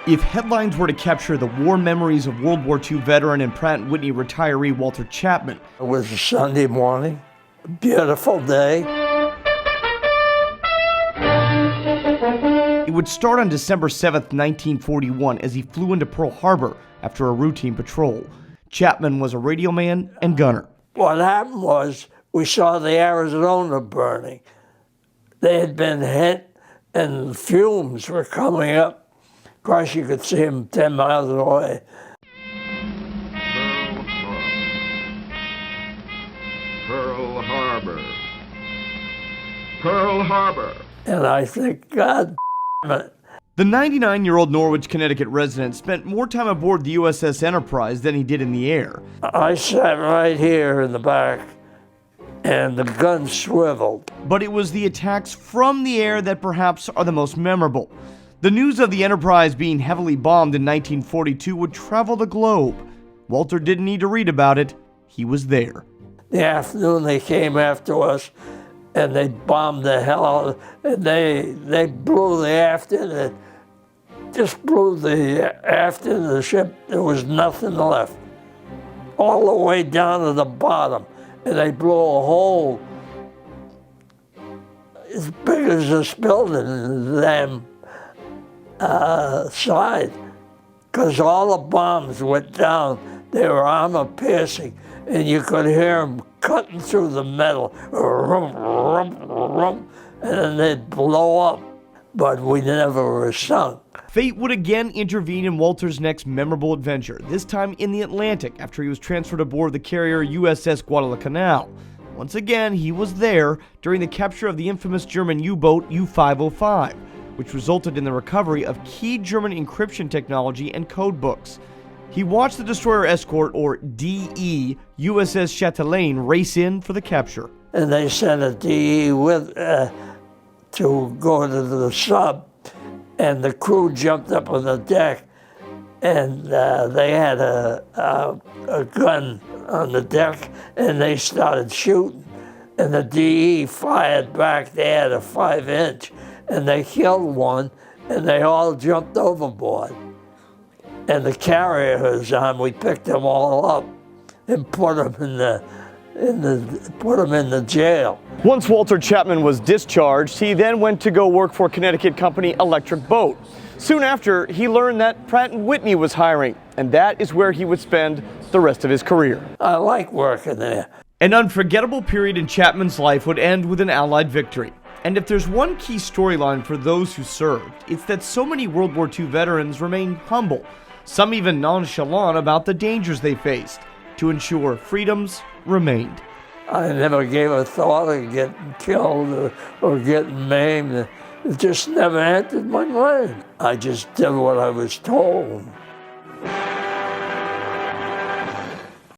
If headlines were to capture the war memories of World War II veteran and Pratt Whitney retiree Walter Chapman, it was a Sunday morning, a beautiful day. It would start on December 7th, 1941, as he flew into Pearl Harbor after a routine patrol. Chapman was a radio man and gunner. What happened was we saw the Arizona burning. They had been hit and fumes were coming up. Of course, you could see them 10 miles away. Pearl Harbor. Pearl Harbor. And I think, God damn it. The 99-year-old Norwich, Connecticut resident spent more time aboard the USS Enterprise than he did in the air. I sat right here in the back, and the gun swiveled. But it was the attacks from the air that perhaps are the most memorable. The news of the Enterprise being heavily bombed in 1942 would travel the globe. Walter didn't need to read about it. He was there. The afternoon they came after us, and they bombed the hell out of it. And they blew the aft in it. Just blew the aft into the ship. There was nothing left. All the way down to the bottom. And they blew a hole as big as this building in the damn side. Because all the bombs went down. They were armor-piercing. And you could hear them cutting through the metal. Rum, rum, rum, and then they'd blow up. But we never were sunk. Fate would again intervene in Walter's next memorable adventure, this time in the Atlantic after he was transferred aboard the carrier USS Guadalcanal. Once again, he was there during the capture of the infamous German U-boat U-505, which resulted in the recovery of key German encryption technology and code books. He watched the destroyer escort, or DE, USS Chatelaine race in for the capture. And they sent a DE with to go to the sub, and the crew jumped up on the deck, and they had a gun on the deck, and they started shooting, and the DE fired back. They had a 5-inch, and they killed one, and they all jumped overboard. And the carrier was on. We picked them all up and put them in the jail. Once Walter Chapman was discharged, he then went to go work for Connecticut company Electric Boat. Soon after, he learned that Pratt Whitney was hiring, and that is where he would spend the rest of his career. I like working there. An unforgettable period in Chapman's life would end with an Allied victory. And if there's one key storyline for those who served, it's that so many World War II veterans remained humble, some even nonchalant about the dangers they faced, to ensure freedoms remained. I never gave a thought of getting killed or getting maimed. It just never entered my mind. I just did what I was told.